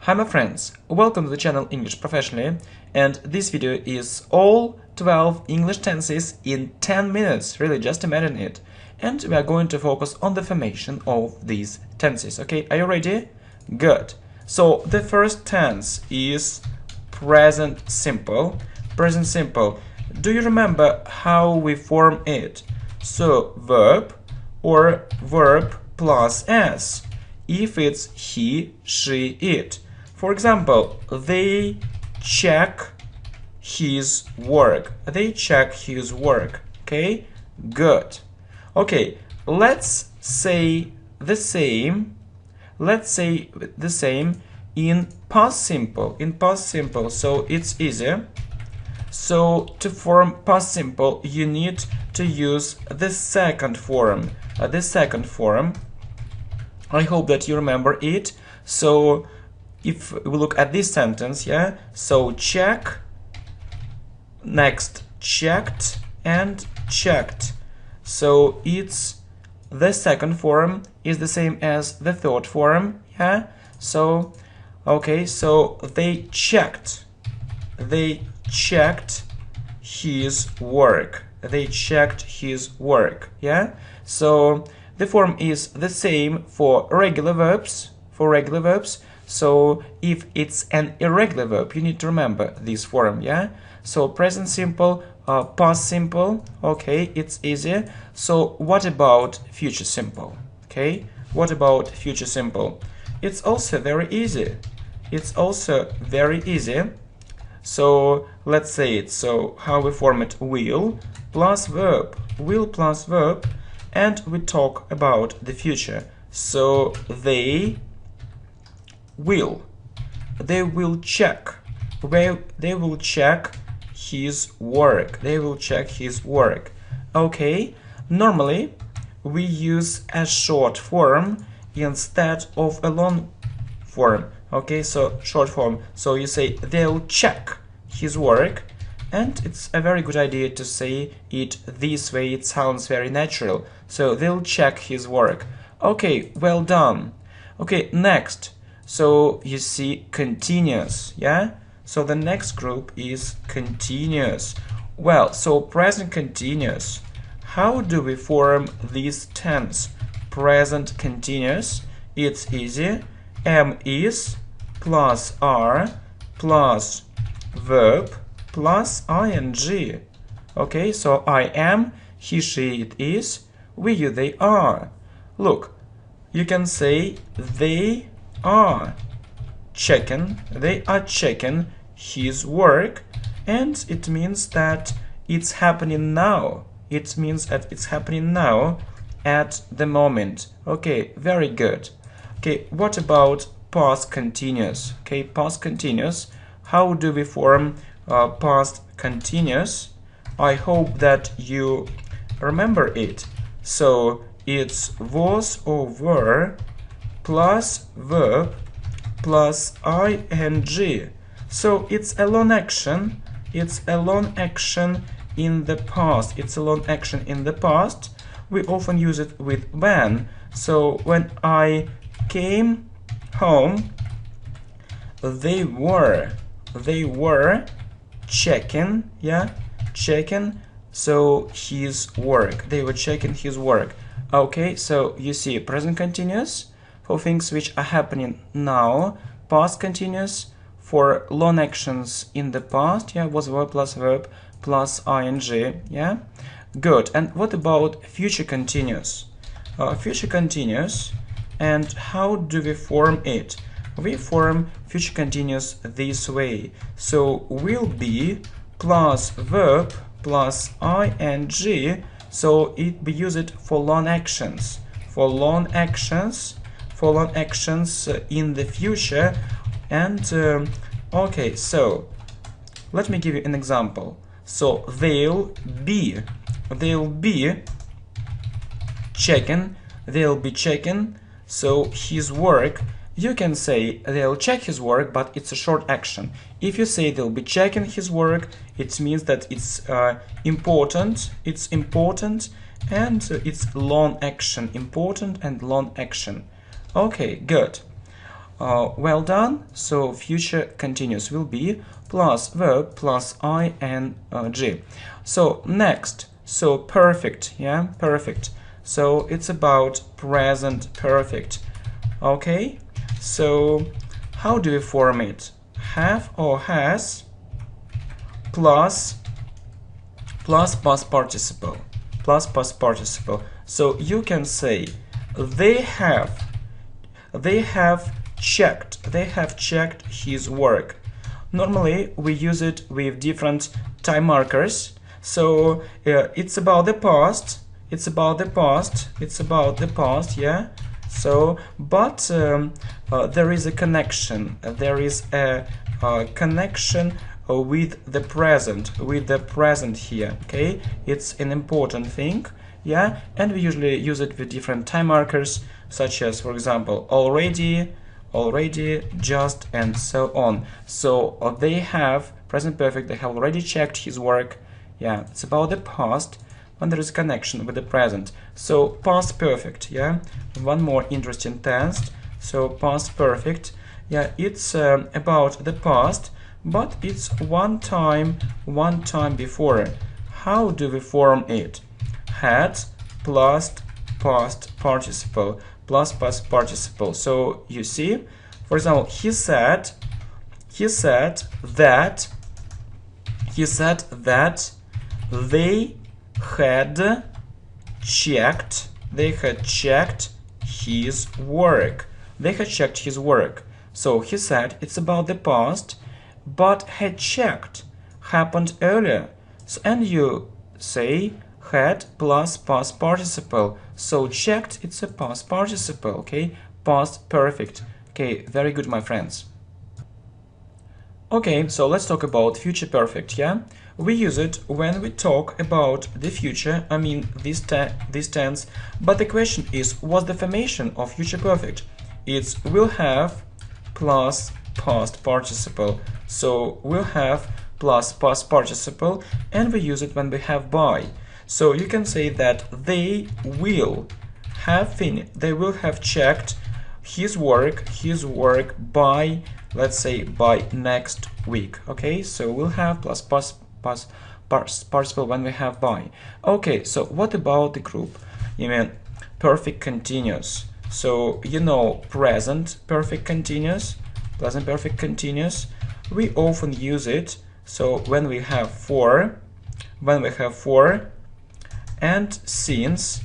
Hi my friends, welcome to the channel English Professionally, and this video is all 12 English tenses in 10 minutes, really just imagine it. And we are going to focus on the formation of these tenses, okay? Are you ready? Good. So the first tense is present simple. Present simple. Do you remember how we form it? So verb or verb plus s if it's he, she, it. For example, they check his work. They check his work. Okay? Good. Okay, let's say the same. Let's say the same in past simple. In past simple, so it's easier. So to form past simple, you need to use the second form. I hope that you remember it. So if we look at this sentence, yeah, so check, next checked and checked. So it's the second form is the same as the third form, yeah. So okay, so they checked his work. They checked his work, yeah. So the form is the same for regular verbs. So if it's an irregular verb, you need to remember this form, yeah. So present simple, past simple, okay, it's easy. So what about future simple? Okay, what about future simple? It's also very easy. So let's say it. So how we form it? Will plus verb, and we talk about the future. So they will check his work. Okay, normally we use a short form instead of a long form. Okay, so short form, so you say they'll check his work, and it's a very good idea to say it this way. It sounds very natural. So they'll check his work. Okay, well done. Okay, next. So you see continuous, yeah? So the next group is continuous. Well, so present continuous. How do we form this tense? Present continuous. It's easy. Am is plus are plus verb plus ing. Okay, so I am, he, she, it is, we, you, they are. Look, you can say they are checking his work, and it means that it's happening now. It means that it's happening now at the moment. Okay, very good. Okay, what about past continuous? Okay, past continuous. How do we form past continuous? I hope that you remember it. So it's was or were plus verb plus ing. So it's a long action. In the past. We often use it with when. So when I came home, they were checking, so his work. They were checking his work. Okay, so you see present continuous for things which are happening now, past continuous for long actions in the past, yeah, was verb plus ing, yeah. Good. And what about future continuous? And how do we form it? We form future continuous this way. So will be plus verb plus ing. So we use it for long actions. In the future. And okay, so let me give you an example. So they'll be checking. So his work. You can say they'll check his work, but it's a short action. If you say they'll be checking his work, it means that it's important. And it's long action. Important and long action. Okay, good. well done. So future continuous will be plus verb plus ing. So next, so perfect, yeah, perfect. So it's about present perfect. Okay, so how do we form it? Have or has plus past participle, plus past participle. So you can say they have checked his work. Normally we use it with different time markers. So it's about the past, yeah. So but there is a connection, with the present here. Okay, it's an important thing, yeah. And we usually use it with different time markers, such as, for example, already, just, and so on. So they have present perfect, they have already checked his work. Yeah, it's about the past when there is a connection with the present. So past perfect, yeah. One more interesting tense. So past perfect, yeah, it's about the past, but it's one time before. How do we form it? Had plus past participle plus past participle. So you see, for example, he said that they had checked his work. So he said it's about the past, but had checked happened earlier. So, and you say had plus past participle. So checked, it's a past participle, okay? Past perfect. Okay, very good, my friends. Okay, so let's talk about future perfect, yeah? We use it when we talk about the future, I mean this tense, but the question is, what's the formation of future perfect? It's will have plus past participle. So will have plus past participle, and we use it when we have by. So you can say that they will have checked his work by, let's say, by next week. Okay, so we'll have plus past participle when we have by. Okay, so what about the group? You mean perfect continuous. So you know present perfect continuous, we often use it. So when we have for and since.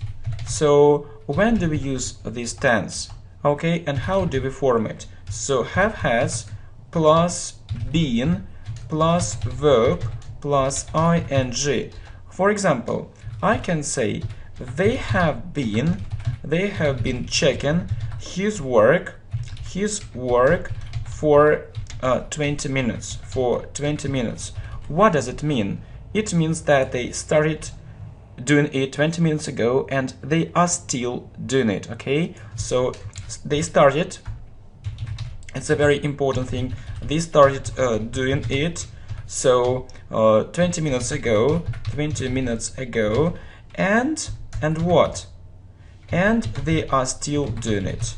So when do we use this tense? Okay, and how do we form it? So have has plus been plus verb plus ing. For example, I can say they have been checking his work for 20 minutes. What does it mean? It means that they started doing it 20 minutes ago and they are still doing it. Okay, so they started, it's a very important thing, they started doing it, so 20 minutes ago, and what? And they are still doing it,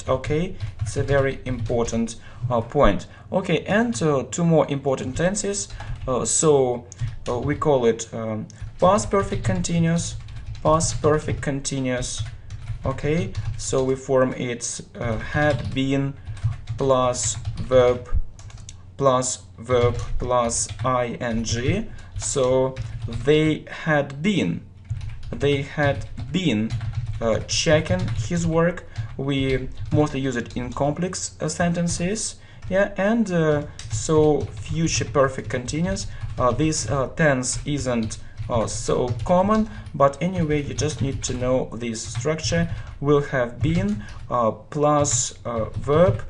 okay? It's a very important point. Okay, and two more important tenses. We call it past perfect continuous, okay? So we form it had been plus verb plus ing. So they had been checking his work. We mostly use it in complex sentences, yeah. And so future perfect continuous, this tense isn't so common, but anyway, you just need to know this structure. Will have been plus verb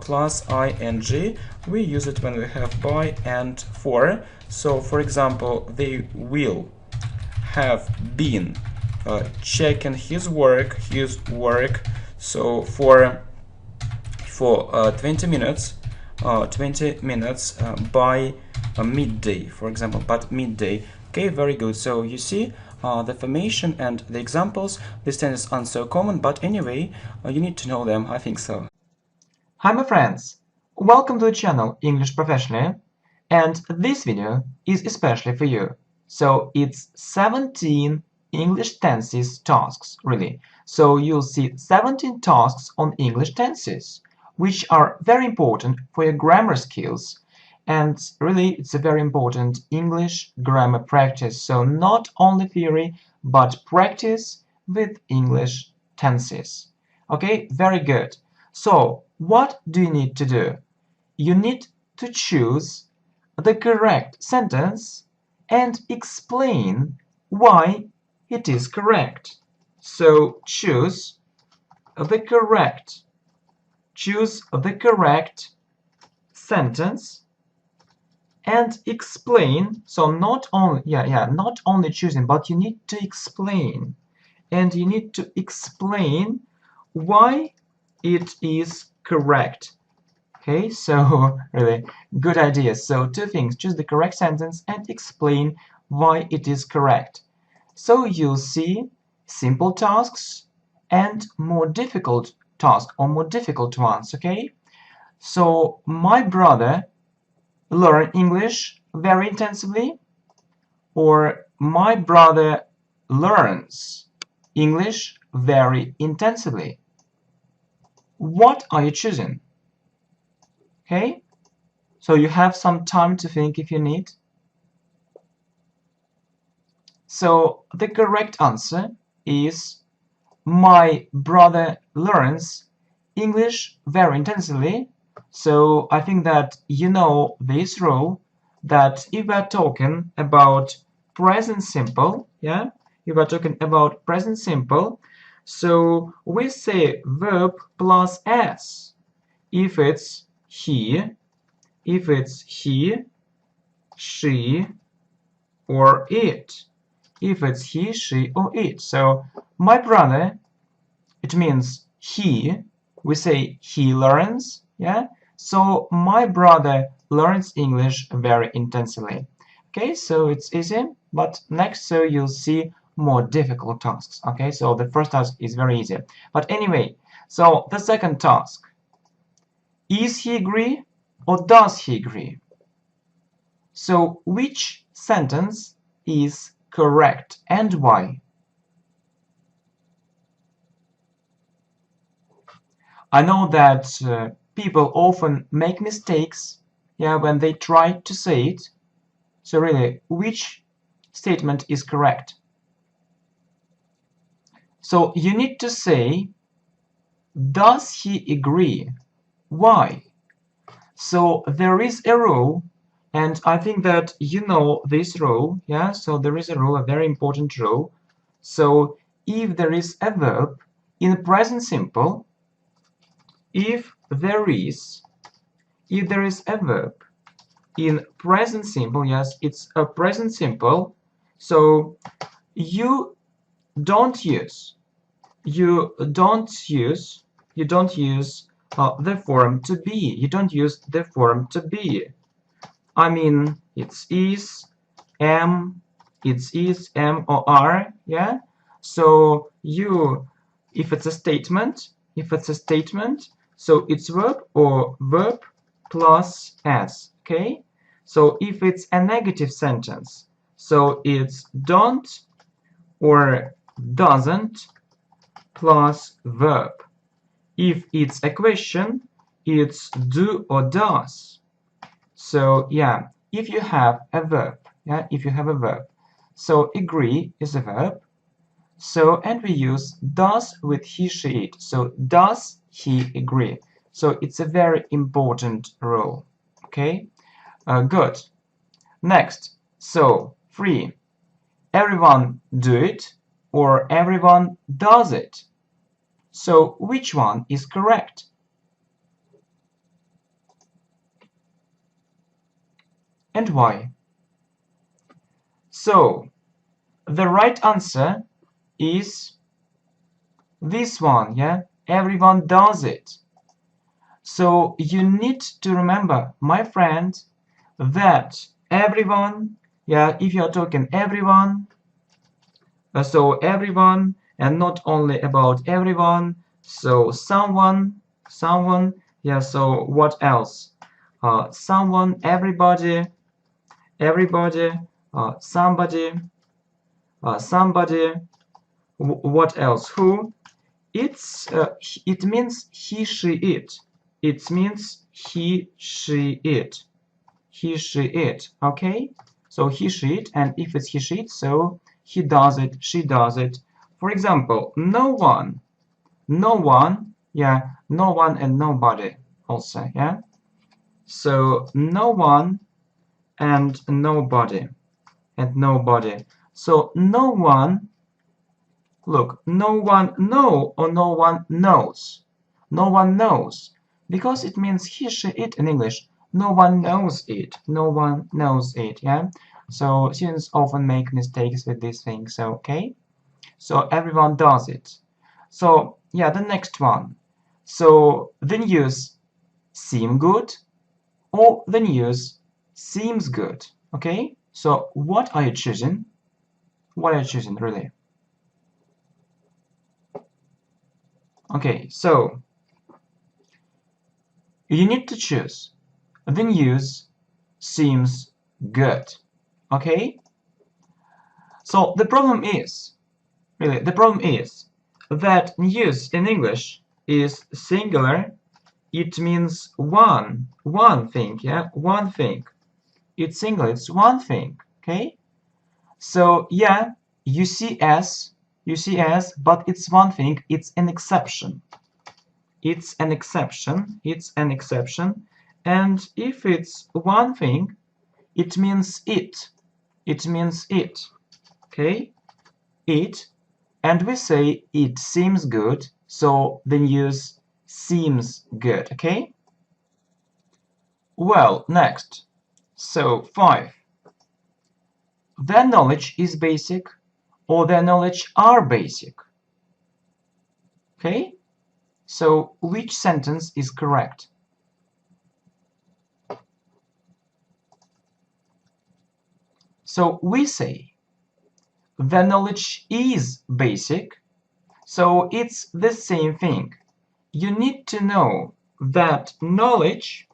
plus ing. We use it when we have by and for. So for example, they will have been checking his work so for 20 minutes by midday, for example, but midday. Okay, very good. So you see, the formation and the examples. These tenses aren't so common, but anyway, you need to know them, I think so. Hi my friends! Welcome to the channel English Professionally, and this video is especially for you. So it's 17 English tenses tasks, really. So you'll see 17 tasks on English tenses, which are very important for your grammar skills. And really, it's a very important English grammar practice. So not only theory, but practice with English tenses. Okay, very good. So what do you need to do? You need to choose the correct sentence and explain why it is correct. So choose the correct sentence and explain. So not only choosing, but you need to explain, and you need to explain why it is correct. Okay, so really good idea. So two things: choose the correct sentence and explain why it is correct. So you'll see simple tasks and more difficult tasks, or more difficult ones. Okay, so my brother learn English very intensively, or my brother learns English very intensively. What are you choosing? Okay, so you have some time to think if you need. So the correct answer is my brother learns English very intensively. So I think that you know this rule, that if we're talking about present simple, yeah, if we're talking about present simple, so we say verb plus s if it's he, she, or it. If it's he, she, or it. So my brother, it means he. We say he learns, yeah. So my brother learns English very intensely. Okay, so it's easy, but next, so you'll see more difficult tasks. Okay, so the first task is very easy, but anyway, so the second task: is he agree or does he agree? So which sentence is correct and why? I know that people often make mistakes, yeah, when they try to say it. So really, which statement is correct? So you need to say, does he agree? Why? So there is a rule, and I think that you know this rule, yeah? So there is a rule, a very important rule. So if there is a verb in present simple, if there is a verb in present simple, yes, it's a present simple, so you don't use the form to be. You don't use the form to be. I mean, it's is, am, or are, yeah. So you, if it's a statement, so it's verb or verb plus s. Okay. So if it's a negative sentence, so it's don't or doesn't plus verb. If it's a question, it's do or does. So yeah, if you have a verb, so agree is a verb. So and we use does with he, she, it. So does he agree? So it's a very important rule. Okay, good. Next, so 3. Everyone do it or everyone does it. So which one is correct? And why? So the right answer is this one, yeah? Everyone does it. So you need to remember, my friend, that everyone, yeah, if you're talking everyone, So everyone, and not only about everyone. So someone, yeah. So what else? Someone, everybody, somebody, somebody. What else? Who? It means he, she, it. It means he, she, it. He, she, it. Okay. So he, she, it, and if it's he, she, it, so he does it, she does it. For example, no one, yeah, no one and nobody also, yeah. So no one and nobody, So no one, look, no one know or no one knows. No one knows because it means he, she, it in English. No one knows it. No one knows it. Yeah. So students often make mistakes with these things. Okay. So everyone does it. So yeah, the next one. So the news seem good or the news seems good. Okay. So what are you choosing? What are you choosing really? Okay. So you need to choose. The news seems good. Okay? So the problem is, really, the problem is that news in English is singular. It means one thing, yeah? One thing. It's singular, it's one thing, okay? So, yeah, you see as, but it's one thing, it's an exception. It's an exception, and if it's one thing, it means it. It means it. Okay? It. And we say it seems good, so the news seems good. Okay? Well, next. So, 5. Their knowledge is basic, or their knowledge are basic. Okay? So, which sentence is correct? So, we say the knowledge is basic, so it's the same thing. You need to know that knowledge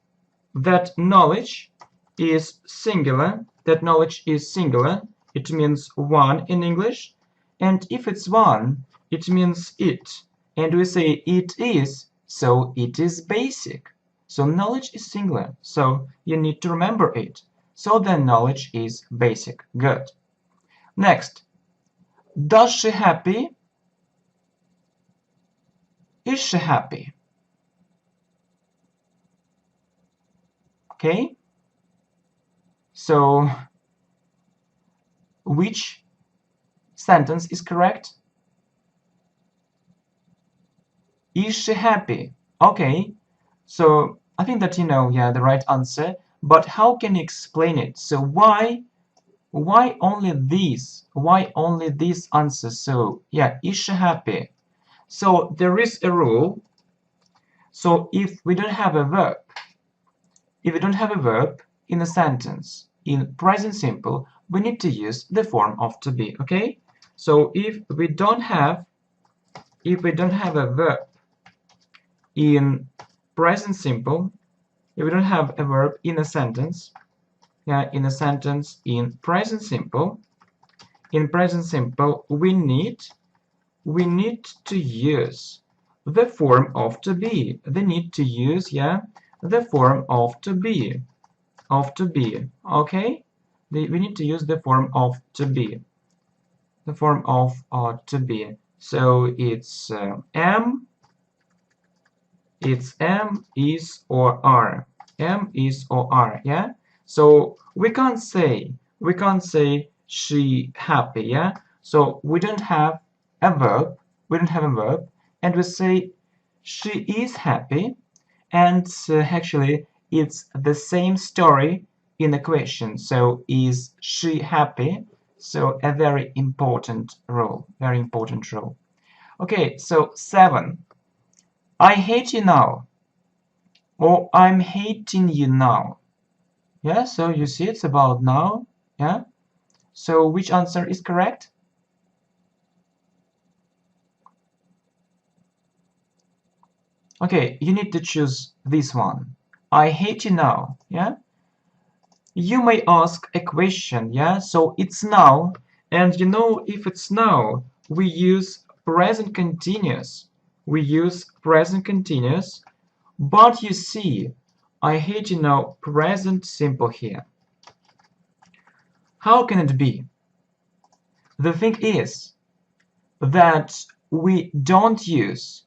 is singular. That knowledge is singular. It means one in English. And if it's one, it means it. And we say it is, so it is basic. So knowledge is singular. So you need to remember it. So then knowledge is basic. Good. Next. Does she happy? Is she happy? Okay. So which sentence is correct? Is she happy? Okay, so I think that you know, yeah, the right answer, but how can you explain it? So why only this? Why only this answer? So yeah, is she happy? So there is a rule. So if we don't have a verb, in a sentence, in present simple, we need to use the form of to be, okay? So if we don't have a verb in present simple, if we don't have a verb in a sentence, yeah, in present simple, we need to use the form of to be. They need to use, yeah, the form of to be, okay? We need to use the form of to be, to be. So it's am, is, or are. Am, is, or are, yeah? So we can't say she happy, yeah? So we don't have a verb, and we say she is happy, and actually it's the same story in the question. So is she happy? So a very important role, Okay, so 7. I hate you now, or I'm hating you now. Yeah, so you see it's about now. Yeah, so which answer is correct? Okay, you need to choose this one. I hate you now, yeah? You may ask a question, yeah? So it's now, and you know, if it's now, we use present continuous. We use present continuous, but you see, I hate you now, present simple here. How can it be? The thing is that we don't use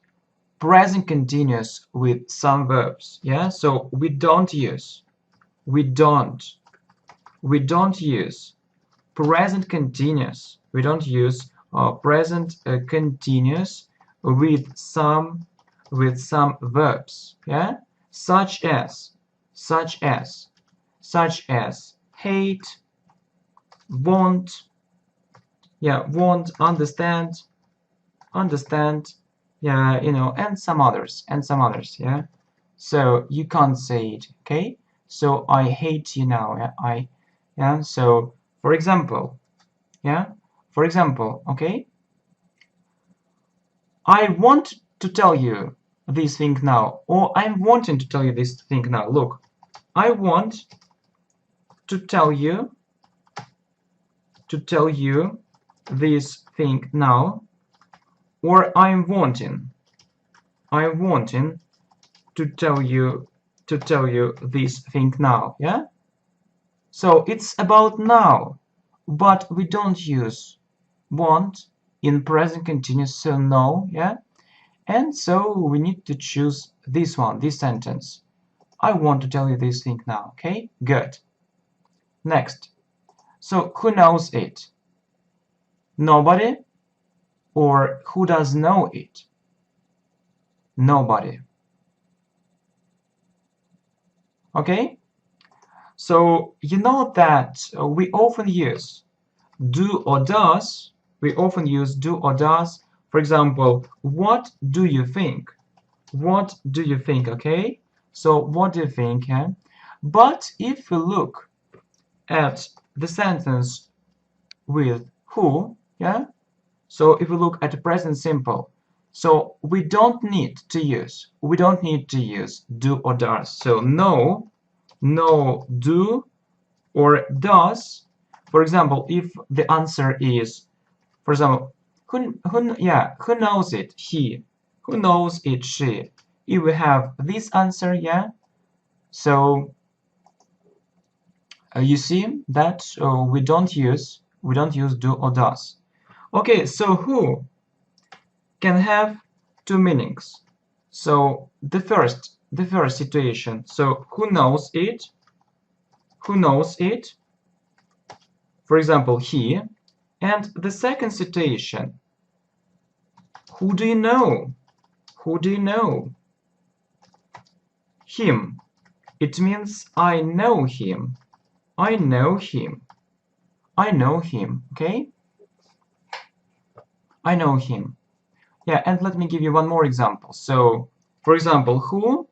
present continuous with some verbs, yeah? So we don't use present continuous. We don't use present continuous with some verbs, yeah, such as hate, want, yeah, want, understand, yeah, you know, and some others, yeah. So you can't say it, okay? So I hate you now, yeah, yeah. So for example, yeah, for example, okay, I want to tell you this thing now, or I'm wanting to tell you this thing now. Look, I want to tell you this thing now, or I'm wanting to tell you this thing now, yeah? So it's about now, but we don't use want in present continuous, so no, yeah? And so we need to choose this one, this sentence. I want to tell you this thing now, okay? Good. Next. So who knows it? Nobody? Or who does know it? Nobody. Okay? So you know that we often use do or does. We often use do or does. For example, what do you think? What do you think? Okay? So what do you think? Yeah? But if we look at the sentence with who, yeah? So if we look at the present simple, so we don't need to use do or does. So no, do or does. For example, if the answer is, for example, who knows it? He. Who knows it? She. If we have this answer, yeah. So you see that we don't use do or does. Okay, so who can have two meanings. So the first situation. So who knows it? Who knows it? For example, he. And the second situation. Who do you know? Who do you know? Him. It means I know him. I know him. I know him. Okay? I know him. Yeah, and let me give you one more example. So, for example, who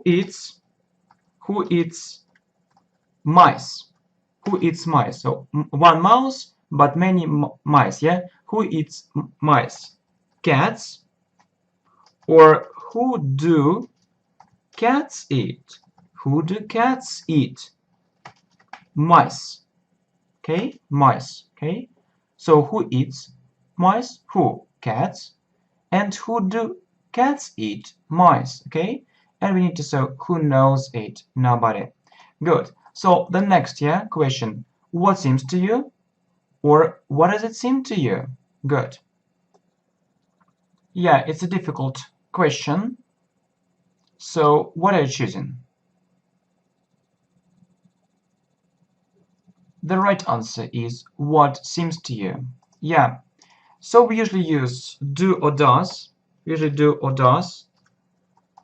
eats mice? Who eats mice? So one mouse, but many mice. Yeah, who eats mice? Cats. Or who do cats eat? Who do cats eat? Mice. Okay, mice. Okay, so who eats mice? Who? Cats. And who do cats eat? Mice. Okay, and we need to say who knows it? Nobody. Good. So the next question. What seems to you? Or what does it seem to you? Good. Yeah, it's a difficult question. So what are you choosing? The right answer is what seems to you. Yeah. So we usually use do or does. Usually do or does.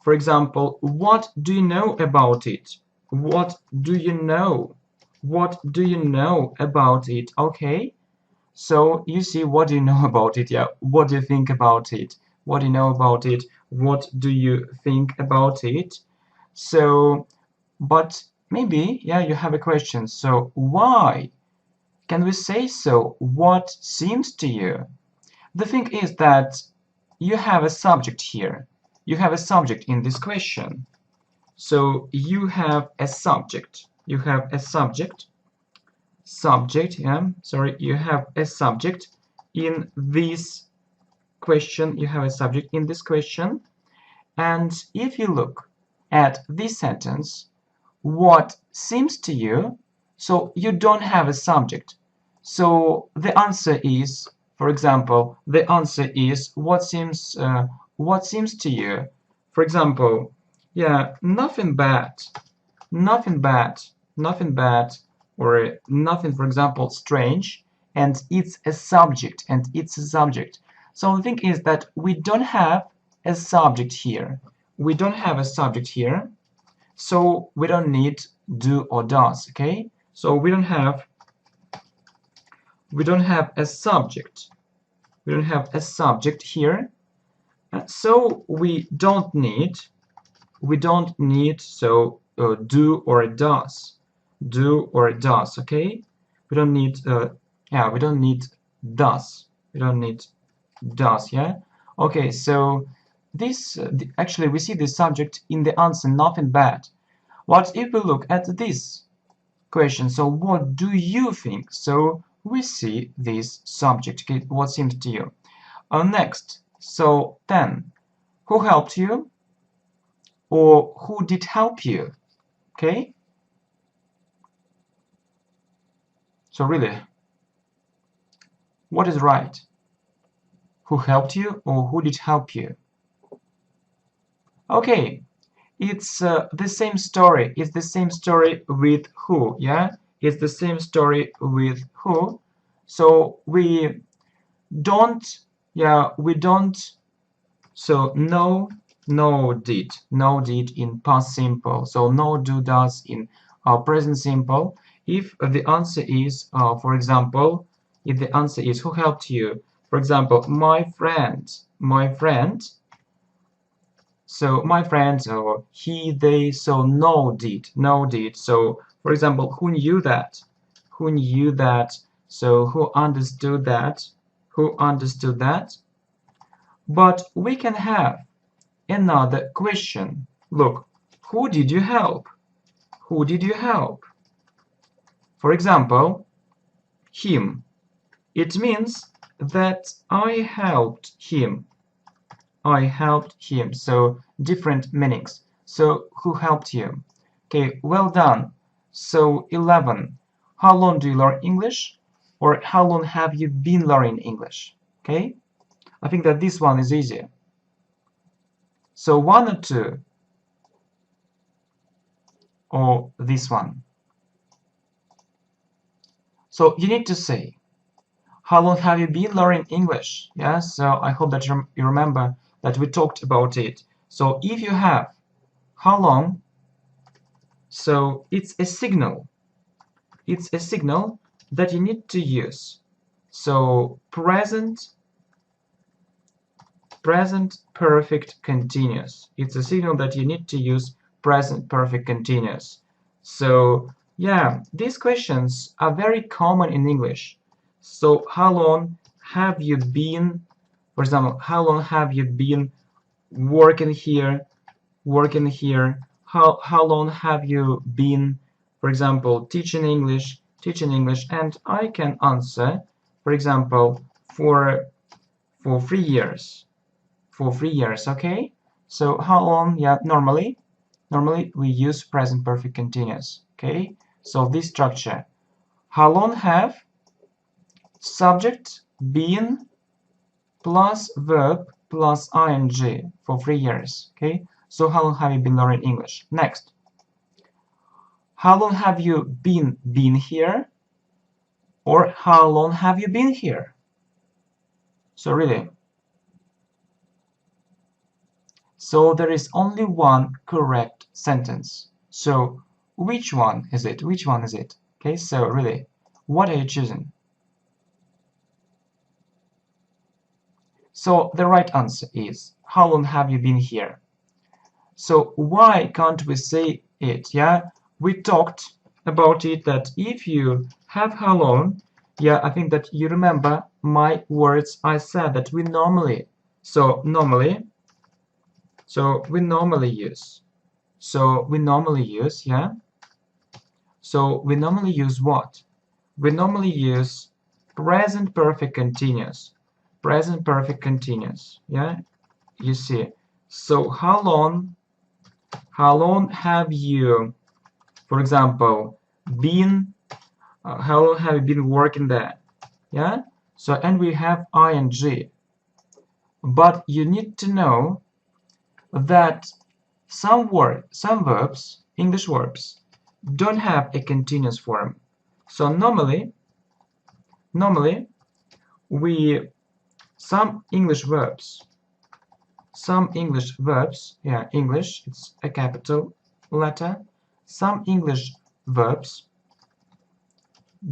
For example, what do you know about it? What do you know? What do you know about it? Okay. So you see, what do you know about it? Yeah. What do you think about it? What do you know about it? What do you think about it? So, but maybe, yeah, you have a question. So why can we say so? What seems to you? The thing is that you have a subject here. you have a subject in this question. So you have a subject. You have a subject. You have a subject in this question. You have a subject in this question. And if you look at this sentence, what seems to you, so you don't have a subject. So the answer is, for example, the answer is what seems to you. For example, yeah, nothing bad, nothing bad, nothing bad, or nothing, for example, strange, and it's a subject, and it's a subject. So the thing is that we don't have a subject here. We don't have a subject here, so we don't need do or does. Okay, so we don't have a subject. We don't have a subject here, so we don't need so do or does. Do or does. Okay, we don't need yeah, we don't need does. We don't need does. Yeah. Okay, so this actually we see the subject in the answer, nothing bad. What if we look at this question? So what do you think? So we see this subject. Okay, what seems to you? Next, so then, who helped you? Or who did help you? Okay? So really, what is right? Who helped you or who did help you? Okay, it's the same story. It's the same story with who, yeah? It's the same story with who. So we don't, so no did in past simple. So no do does in present simple. If the answer is, for example, if the answer is who helped you, for example, my friend, so my friend, or he, they, so no did. So for example, who knew that, so who understood that, but we can have another question. Look, who did you help? Who did you help? For example, him. It means that I helped him. So different meanings. So who helped you? Okay, well done. So 11. How long do you learn English? Or how long have you been learning English? Okay, I think that this one is easier. So 1 or 2, or this one. So you need to say, how long have you been learning English? Yeah, so I hope that you remember that we talked about it. So if you have how long, so it's a signal. It's a signal that you need to use. So present perfect continuous. It's a signal that you need to use present perfect continuous. So yeah, these questions are very common in English. So how long have you been, for example, how long have you been working here? How long have you been, for example, teaching English? And I can answer, for example, for 3 years. For 3 years, okay? So how long? Yeah, normally we use present perfect continuous, okay? So this structure, how long have, subject, been, plus verb, plus ing for 3 years, okay? So how long have you been learning English? Next, how long have you been here? Or how long have you been here? So really, so there is only one correct sentence. So which one is it? Which one is it? Okay, so really, what are you choosing? So the right answer is, how long have you been here? So why can't we say it? Yeah, we talked about it, that if you have how long, yeah, I think that you remember my words. I said that we normally, so So we normally use. Yeah. So we normally use what? We normally use present perfect continuous. Present perfect continuous. Yeah. You see. So how long have you, for example, been? How long have you been working there? Yeah. So and we have ing. But you need to know that some verbs, English verbs, don't have a continuous form. So normally we some English verbs, yeah, English, it's a capital letter. Some English verbs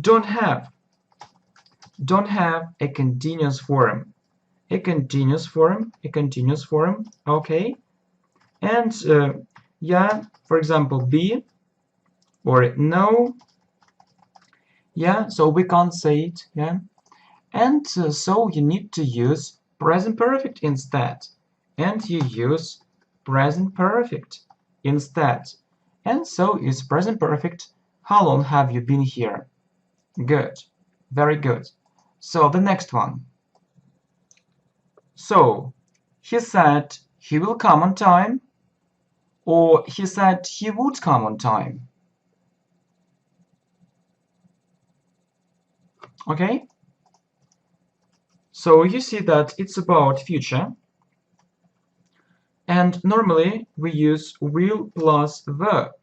don't have a continuous form. A continuous form, okay? And yeah, for example, be or no, yeah, so we can't say it, yeah. And so you need to use present perfect instead. And you use present perfect instead. And so is present perfect. How long have you been here? Good. Very good. So the next one. So he said he will come on time, or he said he would come on time. Okay? So you see that it's about future. And normally we use will plus verb.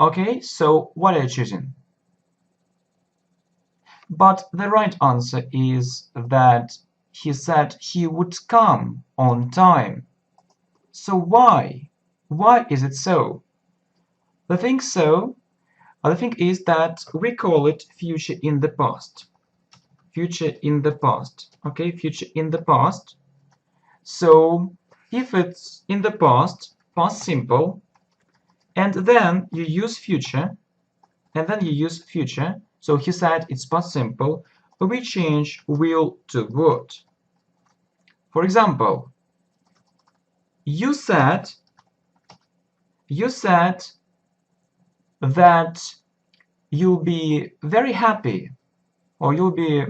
Okay, so what are you choosing? But the right answer is that he said he would come on time. So why? Why is it so? The thing is that we call it future in the past. Future in the past. Okay, future in the past. So if it's in the past, past simple, and then you use future, so he said it's past simple, we change will to would. For example, you said that you'll be very happy, or you'll be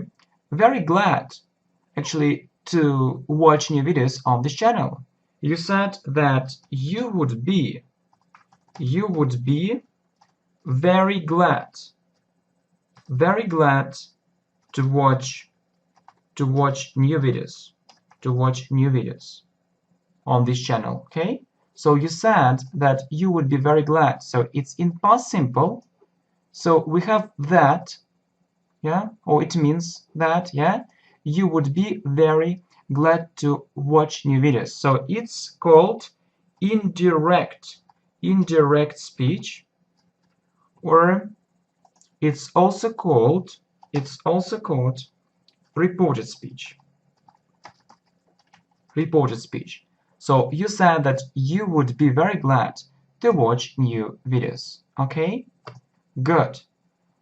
very glad actually to watch new videos on this channel. You said that you would be very glad to watch new videos on this channel. Okay, so you said that you would be very glad, so it's in past simple, so we have that, yeah, or it means that, yeah, you would be very glad to watch new videos. So it's called indirect speech, or it's also called reported speech. So you said that you would be very glad to watch new videos. Okay, good.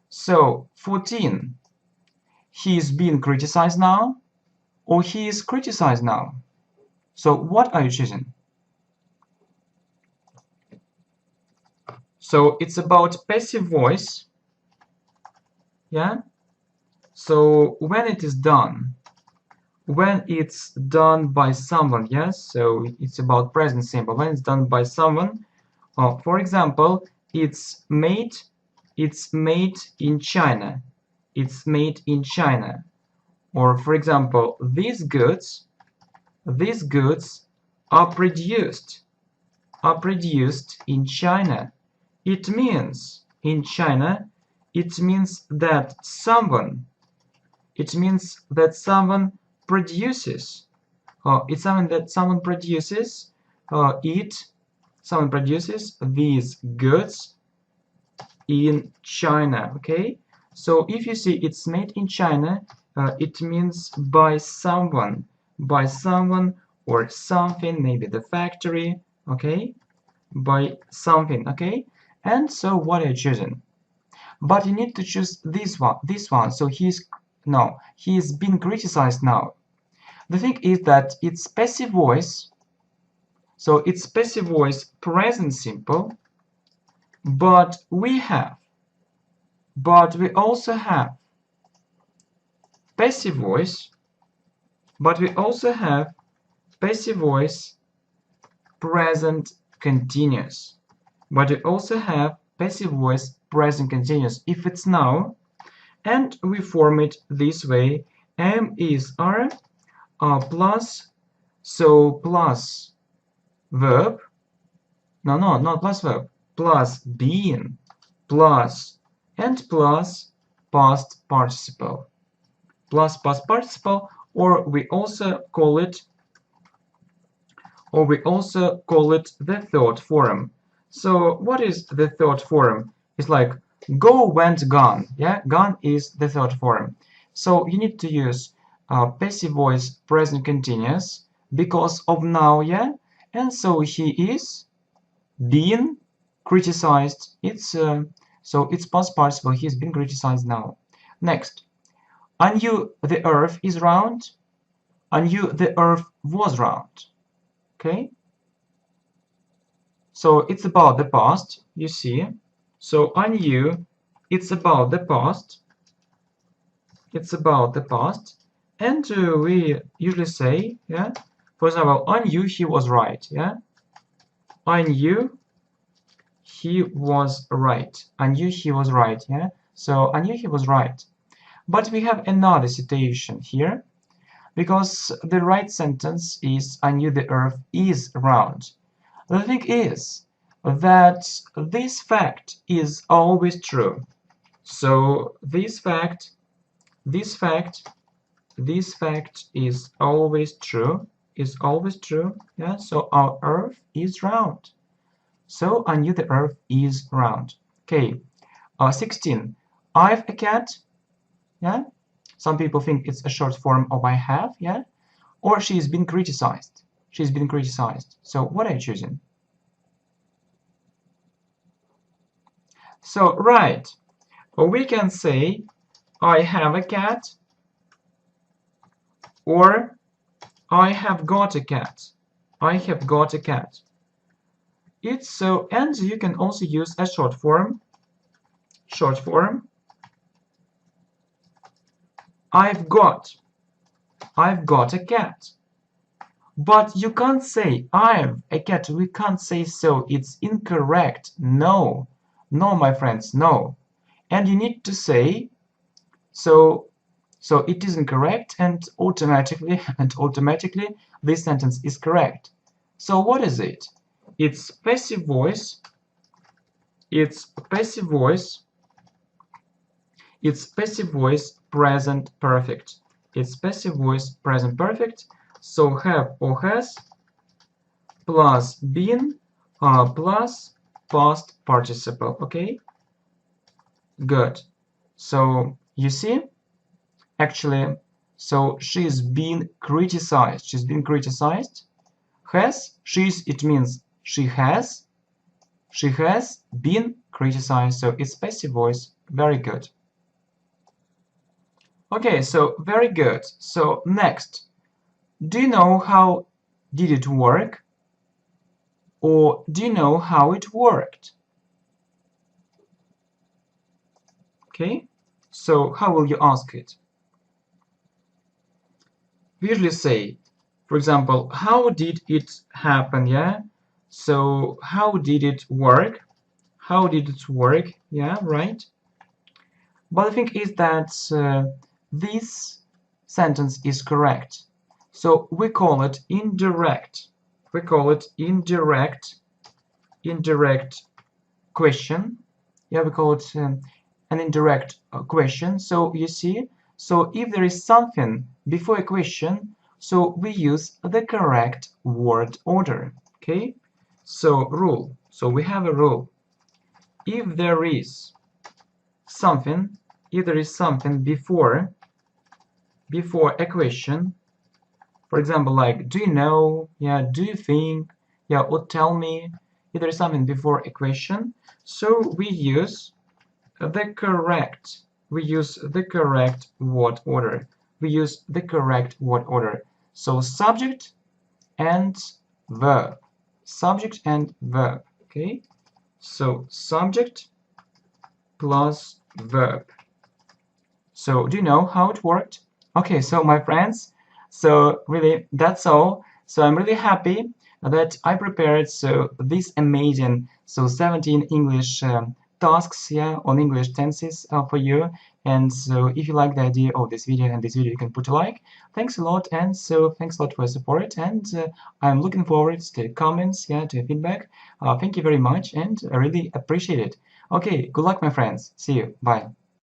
So 14, he is being criticized now, or he is criticized now. So what are you choosing? So it's about passive voice, yeah. So when it's done by someone, yes, so it's about present simple. When it's done by someone, for example, it's made in China. It's made in China. Or for example, these goods are produced in China. It means in China, it means that someone produces, it's something that someone produces these goods in China. Okay, so if you see it's made in China, it means by someone or something, maybe the factory. Okay, by something. Okay, and so what are you choosing? But you need to choose this one. So he's been criticized now. The thing is that it's passive voice, So it's passive voice present simple, but we also have passive voice, passive voice present continuous. But we also have passive voice present continuous if it's now, and we form it this way: am is are plus, so plus verb, not plus verb, plus being, plus, and plus past participle, or we also call it the third form. So what is the third form? It's like go, went, gone. Yeah, gone is the third form. So you need to use passive voice present continuous because of now. Yeah, and so he is being criticized. So it's past participle. He's been criticized now. Next, I knew the earth is round. I knew the earth was round. Okay, so it's about the past, you see. So I knew it's about the past. And we usually say, yeah, for example, I knew he was right. Yeah, I knew he was right. Yeah, so I knew he was right. But we have another situation here, because the right sentence is I knew the earth is round. The thing is that this fact is always true. So this fact is always true. Yeah, so our earth is round. So I knew the earth is round. Okay, 16. I've a cat. Yeah, some people think it's a short form of I have. Yeah, or she's been criticized. So what are you choosing? So right, or we can say I have a cat, or I have got a cat. It's so, and you can also use a short form. I've got a cat. But you can't say I've a cat. We can't say so. It's incorrect. No, my friends, no. And you need to say so it is incorrect, and automatically this sentence is correct. So what is it? It's passive voice. It's passive voice present perfect. So have or has plus been plus past participle. Okay, good. So you see, actually, so she's been criticized. Has, it means she has been criticized. So it's passive voice. Very good. Okay, so very good. So next, do you know how did it work? Or do you know how it worked? Okay, so how will you ask it? We usually say, for example, how did it happen? Yeah, so how did it work? Yeah, right. But the thing is that this sentence is correct. So we call it indirect. Indirect question. Yeah, we call it an indirect question. So you see, so if there is something before a question, so we use the correct word order. Okay, so rule. So we have a rule. If there is something before a question, for example, like do you know, yeah, do you think, yeah, or tell me, if there is something before a question, so we use the correct word order. So subject and verb. subject and verb. Okay, so subject plus verb. So do you know how it worked? Okay, so my friends, so really that's all. So I'm really happy that I prepared this amazing 17 English tasks here on English tenses for you. And so if you like the idea of this video and this video, you can put a like. Thanks a lot, and so thanks a lot for your support, and I'm looking forward to comments, yeah, to feedback. Thank you very much, and I really appreciate it. Okay, good luck, my friends. See you. Bye.